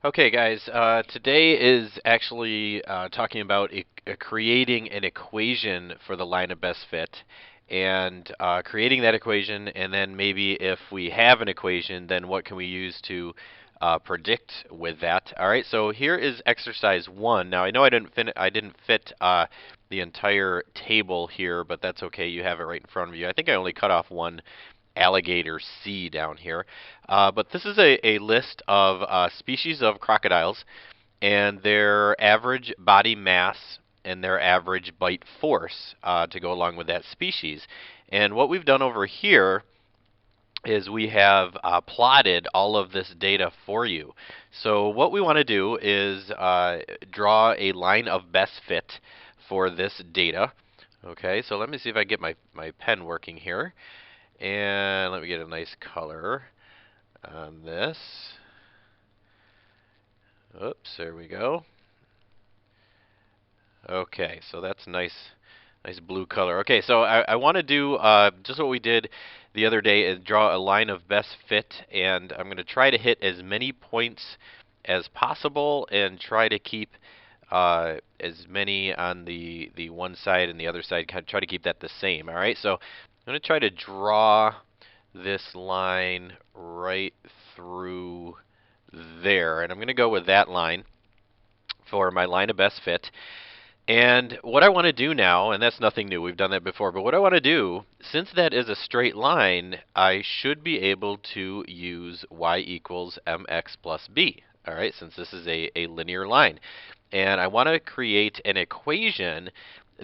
Okay, guys, today is actually talking about creating an equation for the line of best fit and creating that equation, and then maybe if we have an equation, then what can we use to predict with that. All right, so here is exercise 1. Now, I know I didn't fit the entire table here, but that's okay. You have it right in front of you. I think I only cut off one alligator C down here. But this is a list of species of crocodiles and their average body mass and their average bite force to go along with that species. And what we've done over here is we have plotted all of this data for you. So what we want to do is draw a line of best fit for this data. Okay, so let me see if I get my pen working here. And let me get a nice color on this. Oops, there we go. Okay, so that's nice blue color. Okay, so I want to do just what we did the other day is draw a line of best fit, and I'm going to try to hit as many points as possible and try to keep as many on the one side and the other side, kind of try to keep that the same. All right, so I'm going to try to draw this line right through there, and I'm going to go with that line for my line of best fit. And what I want to do now, and that's nothing new, we've done that before, but what I want to do, since that is a straight line, I should be able to use y equals mx plus b, all right, since this is a linear line. And I want to create an equation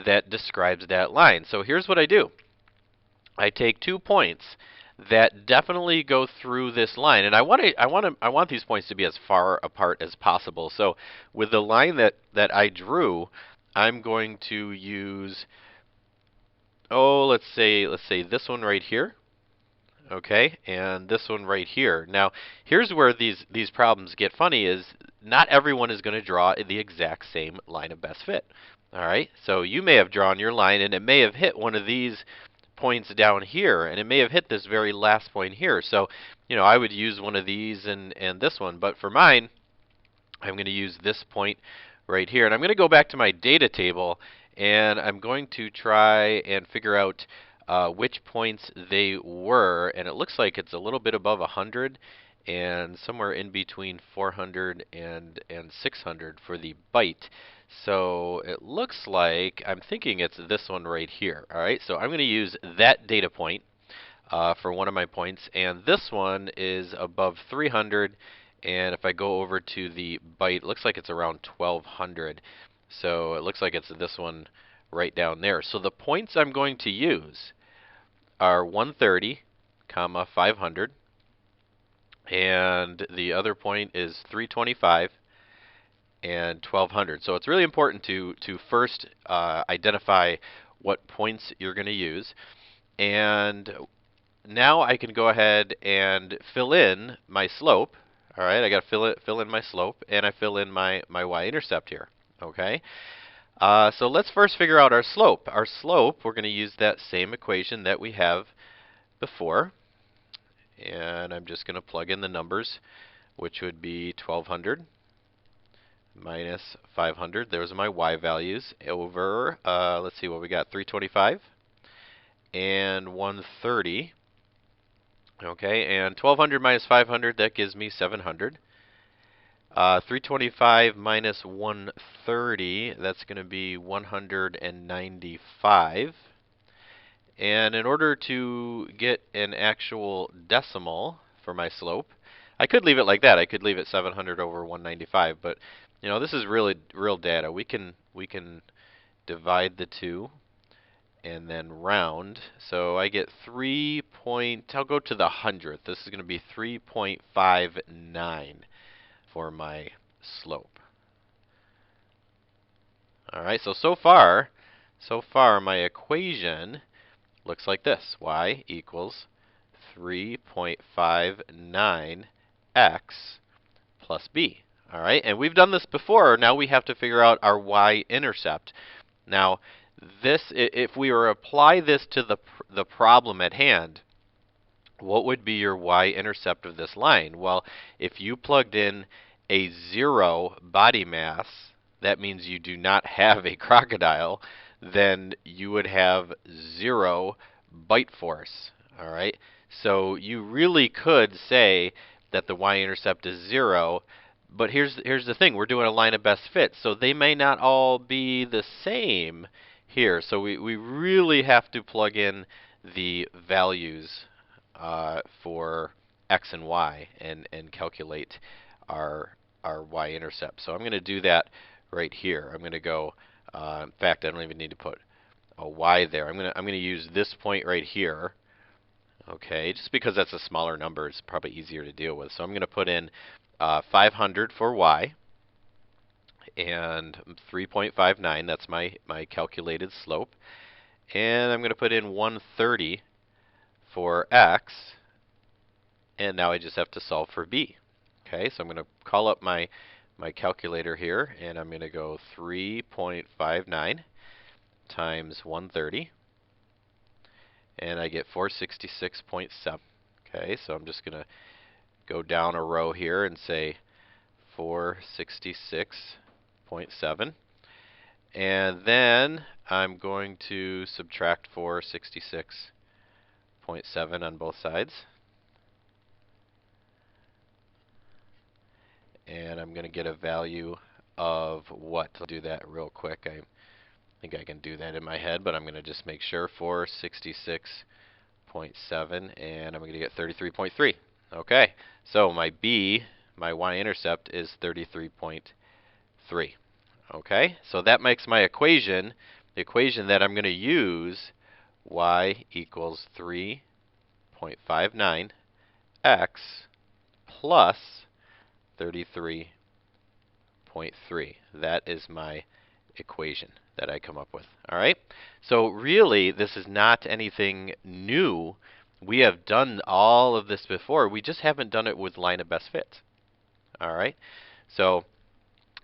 that describes that line. So here's what I do. I take 2 points that definitely go through this line, and I want these points to be as far apart as possible. So with the line that I drew, I'm going to use, let's say this one right here, okay, and this one right here. Now, here's where these problems get funny: is not everyone is going to draw the exact same line of best fit. All right, so you may have drawn your line, and it may have hit one of these points down here, and it may have hit this very last point here. So, I would use one of these and this one, but for mine, I'm going to use this point right here. And I'm going to go back to my data table, and I'm going to try and figure out which points they were. And it looks like it's a little bit above 100 and somewhere in between 400 and 600 for the bite. So it looks like, I'm thinking it's this one right here. All right, so I'm going to use that data point for one of my points. And this one is above 300. And if I go over to the bite, it looks like it's around 1200. So it looks like it's this one right down there. So the points I'm going to use are 130, 500. And the other point is 325 and 1200. So it's really important to first identify what points you're going to use. And now I can go ahead and fill in my slope. All right, I got to fill in my slope, and I fill in my y-intercept here. Okay, so let's first figure out our slope. Our slope, we're going to use that same equation that we have before, and I'm just going to plug in the numbers, which would be 1200 minus 500. Those are my y values over, let's see what we got, 325 and 130. Okay, and 1200 minus 500, that gives me 700. 325 minus 130, that's going to be 195. And in order to get an actual decimal for my slope, I could leave it like that. I could leave it 700 over 195, but this is really real data. We can divide the two and then round. So I get I'll go to the hundredth. This is going to be 3.59 for my slope. All right, so far my equation looks like this. Y equals 3.59x plus b. All right, and we've done this before. Now we have to figure out our y-intercept. Now, if we were to apply this to the problem at hand, what would be your y-intercept of this line? Well, if you plugged in a 0 body mass, that means you do not have a crocodile, then you would have 0 bite force. All right? So you really could say that the y-intercept is 0, but here's the thing. We're doing a line of best fit, so they may not all be the same here. So we really have to plug in the values for x and y and calculate our y-intercept. So I'm going to do that right here. I'm going to go. In fact, I don't even need to put a y there. I'm going to use this point right here. Okay, just because that's a smaller number, it's probably easier to deal with. So I'm going to put in 500 for y and 3.59. That's my calculated slope. And I'm going to put in 130 for x. And now I just have to solve for b. Okay, so I'm going to call up my calculator here, and I'm going to go 3.59 times 130, and I get 466.7. Okay, so I'm just going to go down a row here and say 466.7. And then I'm going to subtract 466.7 on both sides. And I'm going to get a value of what? I'll do that real quick. I think I can do that in my head, but I'm going to just make sure 466.7, and I'm going to get 33.3. Okay, so my b, my y-intercept, is 33.3. Okay, so that makes my equation, the equation that I'm going to use, y equals 3.59 x plus 33.3. That is my equation that I come up with. All right? So really, this is not anything new. We have done all of this before. We just haven't done it with line of best fit. All right? So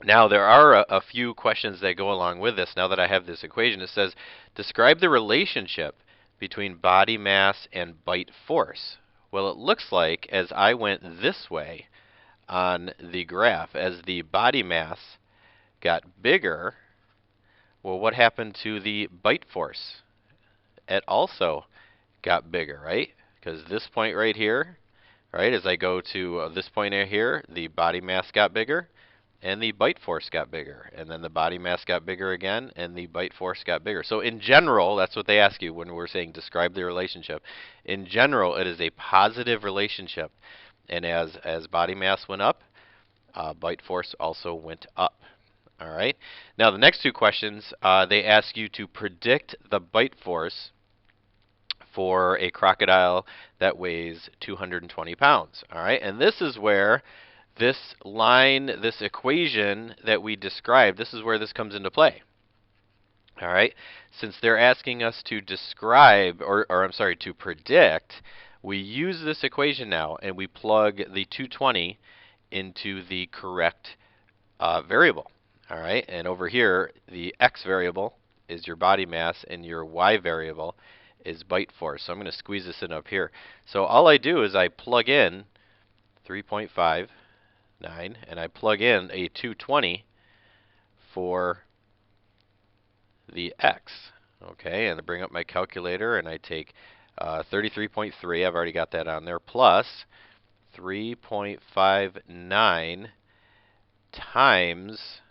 now there are a few questions that go along with this. Now that I have this equation, it says, describe the relationship between body mass and bite force. Well, it looks like as I went this way on the graph, as the body mass got bigger, well, what happened to the bite force? It also got bigger, right? Because this point right here, right, as I go to this point right here, the body mass got bigger, and the bite force got bigger. And then the body mass got bigger again, and the bite force got bigger. So in general, that's what they ask you when we're saying describe the relationship. In general, it is a positive relationship. And as body mass went up, bite force also went up. All right. Now the next two questions, they ask you to predict the bite force for a crocodile that weighs 220 pounds. All right. And this is where this line, this equation that we described, this is where this comes into play. All right. Since they're asking us to describe, or I'm sorry, to predict, we use this equation now, and we plug the 220 into the correct variable. All right, and over here, the x variable is your body mass, and your y variable is bite force. So I'm going to squeeze this in up here. So all I do is I plug in 3.59, and I plug in a 220 for the x. Okay, and I bring up my calculator, and I take 33.3, I've already got that on there, plus 3.59 times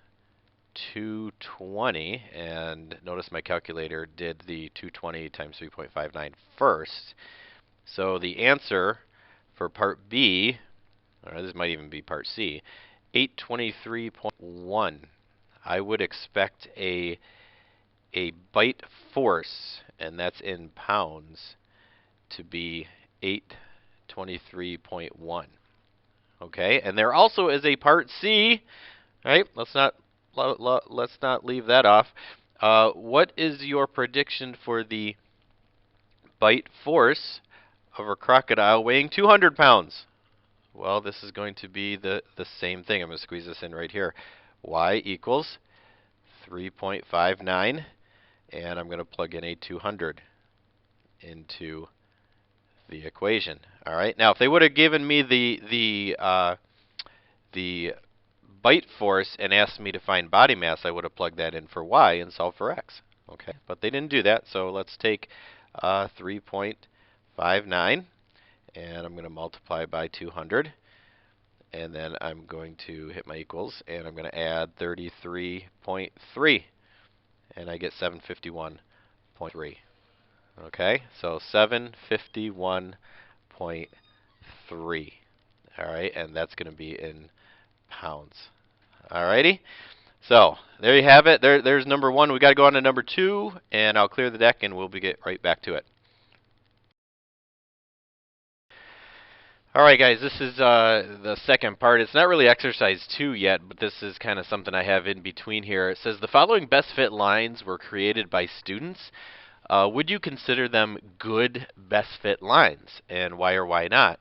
220, and notice my calculator did the 220 times 3.59 first. So the answer for part B, or this might even be part C, 823.1. I would expect a bite force, and that's in pounds, to be 823.1. Okay, and there also is a part C. Right? Let's not leave that off. What is your prediction for the bite force of a crocodile weighing 200 pounds? Well, this is going to be the same thing. I'm going to squeeze this in right here. Y equals 3.59, and I'm going to plug in a 200 into the equation. All right. Now, if they would have given me the bite force and asked me to find body mass, I would have plugged that in for y and solved for x. Okay, but they didn't do that, so let's take 3.59, and I'm going to multiply by 200, and then I'm going to hit my equals, and I'm going to add 33.3, and I get 751.3. Okay, so 751.3. All right, and that's going to be in pounds. All righty. So there you have it. There's number one. We got to go on to number two, and I'll clear the deck, and we'll get right back to it. All right, guys. This is the second part. It's not really exercise 2 yet, but this is kind of something I have in between here. It says the following best fit lines were created by students. Would you consider them good best fit lines, and why or why not?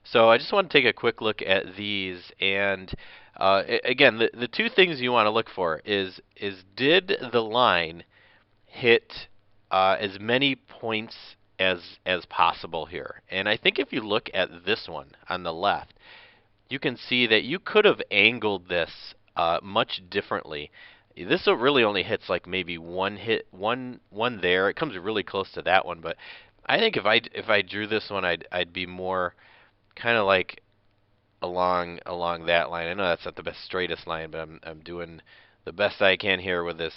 So I just want to take a quick look at these, and again, the two things you want to look for is did the line hit as many points as possible here? And I think if you look at this one on the left, you can see that you could have angled this much differently. This really only hits like maybe one there. It comes really close to that one, but I think if I drew this one, I'd be more kind of like along that line. I know that's not the best straightest line, but I'm doing the best I can here with this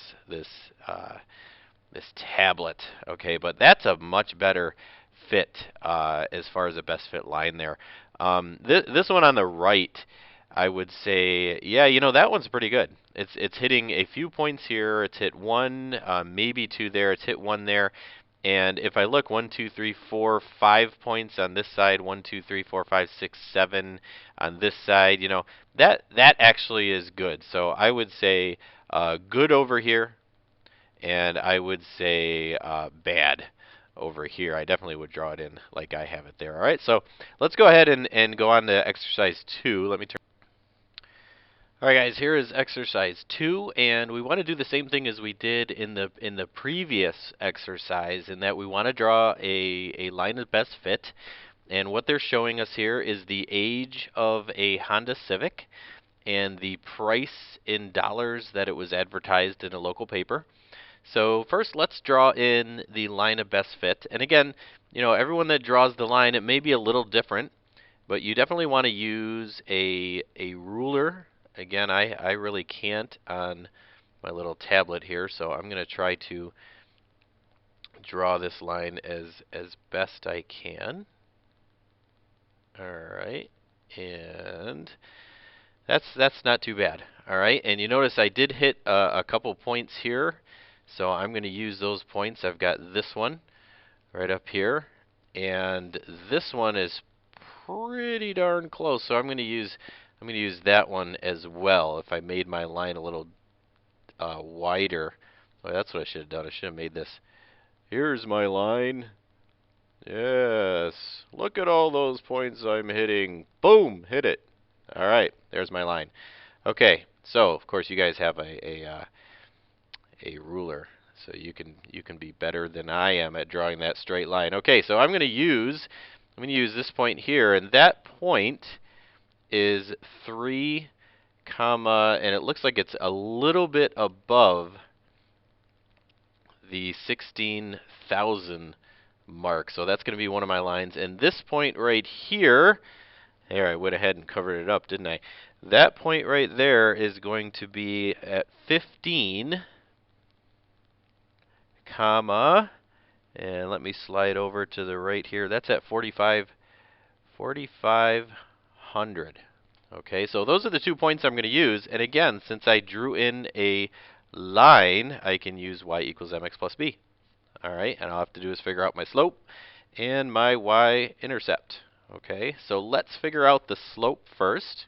tablet. Okay, but that's a much better fit as far as the best fit line there. This one on the right, I would say, yeah, that one's pretty good. It's hitting a few points here. It's hit one, maybe two there. It's hit one there. And if I look, 1, 2, 3, 4, 5 points on this side, 1, 2, 3, 4, 5, 6, 7 on this side, that actually is good. So I would say good over here, and I would say bad over here. I definitely would draw it in like I have it there. All right, so let's go ahead and go on to exercise 2. Let me turn. All right, guys, here is exercise 2, and we want to do the same thing as we did in the previous exercise, in that we want to draw a line of best fit. And what they're showing us here is the age of a Honda Civic and the price in dollars that it was advertised in a local paper. So first, let's draw in the line of best fit. And again, everyone that draws the line, it may be a little different, but you definitely want to use a ruler. Again, I really can't on my little tablet here, so I'm going to try to draw this line as best I can. All right, and that's not too bad. All right, and you notice I did hit a couple points here, so I'm going to use those points. I've got this one right up here, and this one is pretty darn close, so I'm going to use that one as well. If I made my line a little wider, well, that's what I should have done. I should have made this. Here's my line. Yes, look at all those points I'm hitting. Boom, hit it. All right, there's my line. Okay, so of course you guys have a ruler, so you can be better than I am at drawing that straight line. Okay, so I'm going to use this point here, and that point is 3, and it looks like it's a little bit above the 16,000 mark. So that's going to be one of my lines. And this point right here, there, I went ahead and covered it up, didn't I? That point right there is going to be at 15, comma, and let me slide over to the right here. That's at 4,500. Okay, so those are the 2 points I'm going to use. And again, since I drew in a line, I can use y equals mx plus b. All right, and all I have to do is figure out my slope and my y-intercept. Okay, so let's figure out the slope first.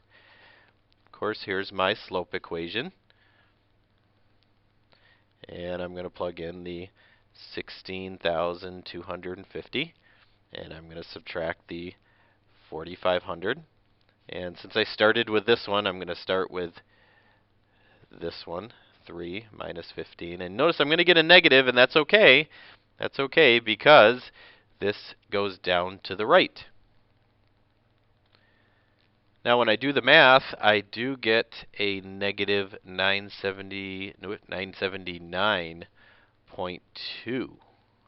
Of course, here's my slope equation. And I'm going to plug in the 16,250. And I'm going to subtract the 4,500. And since I started with this one, I'm going to start with this one, 3 minus 15. And notice I'm going to get a negative, and that's okay. That's okay, because this goes down to the right. Now, when I do the math, I do get a negative 979.2.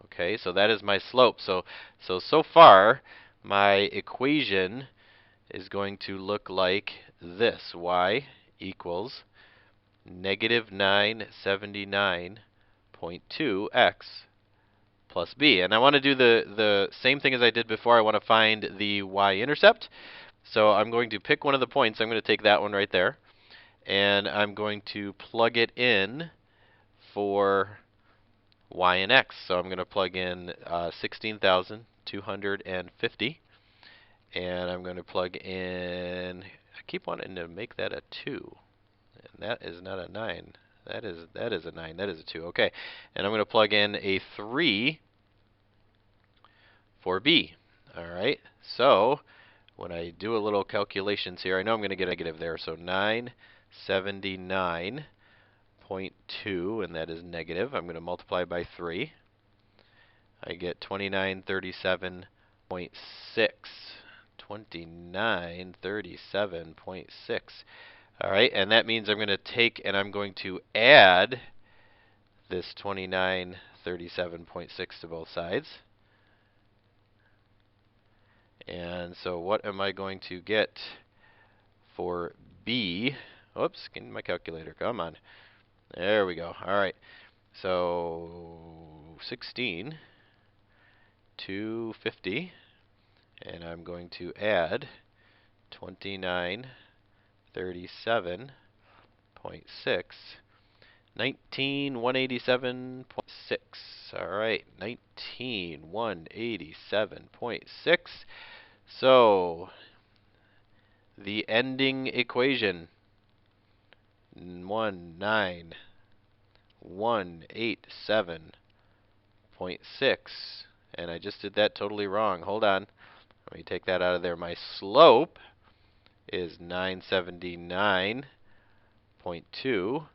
Okay, so that is my slope. So far, my equation is going to look like this. Y equals negative 979.2x plus b. And I want to do the same thing as I did before. I want to find the y-intercept. So I'm going to pick one of the points. I'm going to take that one right there. And I'm going to plug it in for y and x. So I'm going to plug in 16,250. And I'm going to plug in, I keep wanting to make that a 2. And that is not a 9. That is a 9. That is a 2. Okay. And I'm going to plug in a 3 for b. All right. So when I do a little calculations here, I know I'm going to get a negative there. So 979.2, and that is negative. I'm going to multiply by 3. I get 2937.6. 2937.6. All right, and that means I'm going to take and I'm going to add this 2937.6 to both sides. And so what am I going to get for B? Oops, get my calculator. Come on. There we go. All right. So 16,250. And I'm going to add 2937.6. 19,187.6. All right, 19,187.6. So the ending equation 19,187.6, and I just did that totally wrong. Hold on. Let me take that out of there. My slope is 979.2.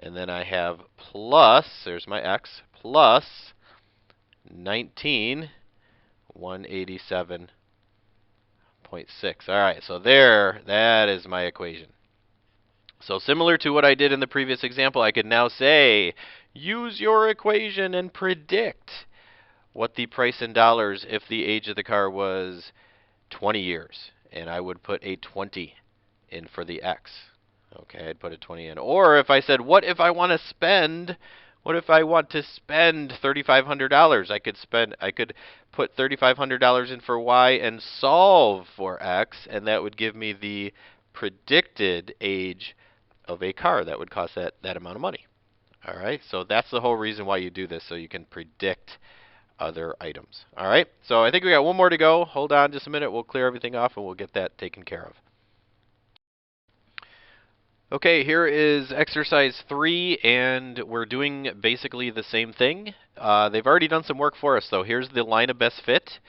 And then I have plus, there's my x, plus 19,187.6. All right, so there, that is my equation. So similar to what I did in the previous example, I could now say, use your equation and predict what the price in dollars if the age of the car was 20 years. And I would put a 20 in for the x. Okay, I'd put a 20 in. Or if I said, what if I want to spend $3,500? I could put $3,500 in for y and solve for x, and that would give me the predicted age of a car that would cost that amount of money. All right, so that's the whole reason why you do this, so you can predict other items. All right, so I think we got one more to go. Hold on just a minute. We'll clear everything off, and we'll get that taken care of. Okay, here is exercise 3, and we're doing basically the same thing. They've already done some work for us, though. Here's the line of best fit,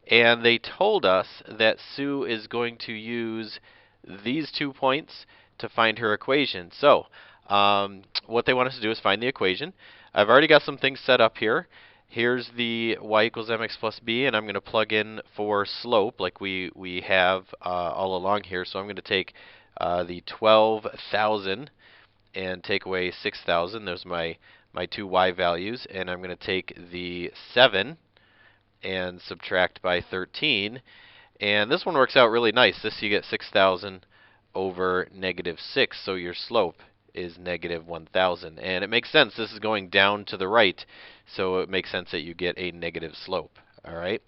and they told us that Sue is going to use these 2 points to find her equation. So what they want us to do is find the equation. I've already got some things set up here. Here's the y equals mx plus b, and I'm going to plug in for slope like we have all along here. So I'm going to take the 12,000 and take away 6,000. Those are my 2 y values. And I'm going to take the 7 and subtract by 13. And this one works out really nice. This you get 6,000 over negative 6, so your slope is negative 1,000. And it makes sense. This is going down to the right, so it makes sense that you get a negative slope. All right.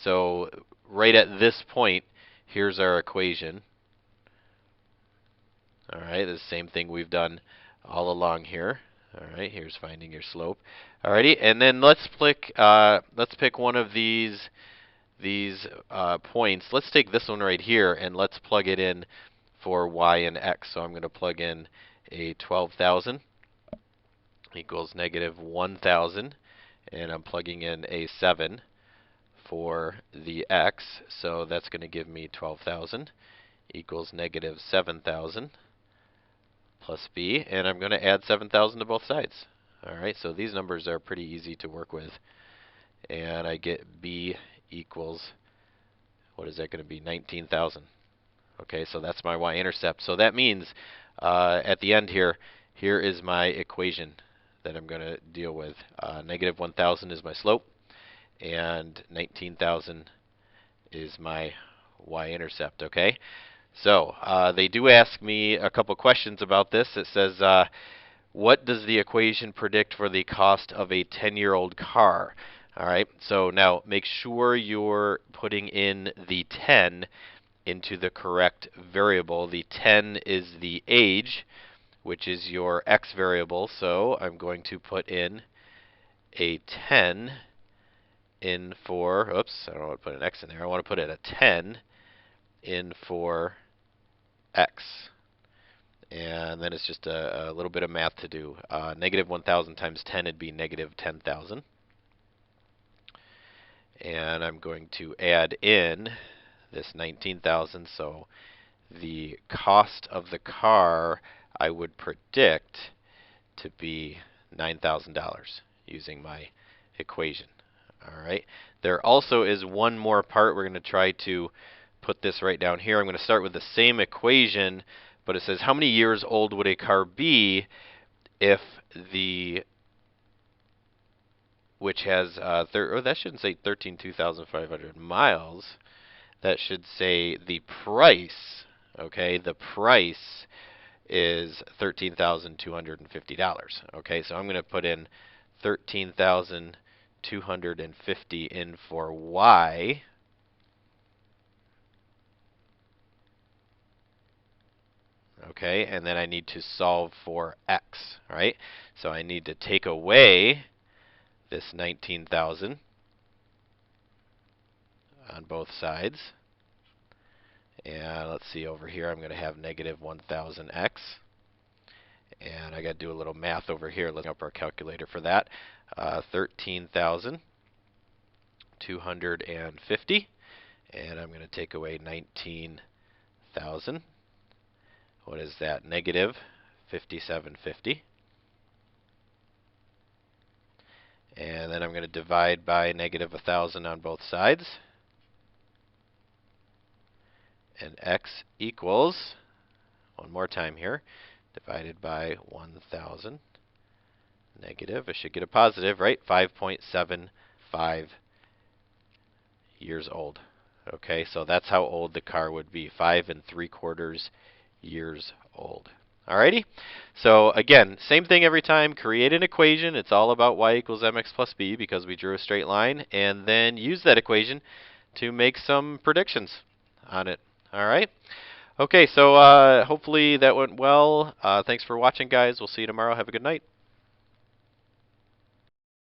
So right at this point, here's our equation. All right, the same thing we've done all along here. All right, here's finding your slope. Alrighty, and then let's pick one of these points. Let's take this one right here, and let's plug it in for y and x. So I'm going to plug in a 12,000 equals negative 1,000, and I'm plugging in a 7 for the x. So that's going to give me 12,000 equals negative 7,000 plus b, and I'm going to add 7,000 to both sides. All right, so these numbers are pretty easy to work with. And I get b equals, what is that going to be, 19,000. Okay, so that's my y-intercept. So that means at the end here, here is my equation that I'm going to deal with. Negative 1,000 is my slope, and 19,000 is my y-intercept, okay? So they do ask me a couple questions about this. It says, what does the equation predict for the cost of a 10-year-old car? All right, so now make sure you're putting in the 10 into the correct variable. The 10 is the age, which is your x variable, so I'm going to put in a 10 in for, oops, I don't want to put an x in there. I want to put in a 10 in for x. And then it's just a little bit of math to do. Negative 1,000 times 10 would be negative 10,000. And I'm going to add in this 19,000. So the cost of the car I would predict to be $9,000 using my equation. All right. There also is one more part. We're going to try to put this right down here. I'm going to start with the same equation, but it says how many years old would a car be if the, which has, that shouldn't say 13,2,500 miles. That should say the price, okay? The price is $13,250, okay? So I'm going to put in 13,250 in for Y. Okay, and then I need to solve for x, right? So I need to take away this 19,000 on both sides. And let's see, over here I'm going to have negative 1,000x. And I got to do a little math over here. Let's up our calculator for that. 13,250. And I'm going to take away 19,000. What is that? Negative 5,750. And then I'm going to divide by negative 1,000 on both sides. And x equals, one more time here, divided by 1,000 negative, I should get a positive, right? 5.75 years old. Okay, so that's how old the car would be, 5 3/4 years old. Alrighty, so again, same thing every time. Create an equation. It's all about y equals mx plus b because we drew a straight line, and then use that equation to make some predictions on it. Alright, okay, so hopefully that went well. Thanks for watching, guys. We'll see you tomorrow. Have a good night.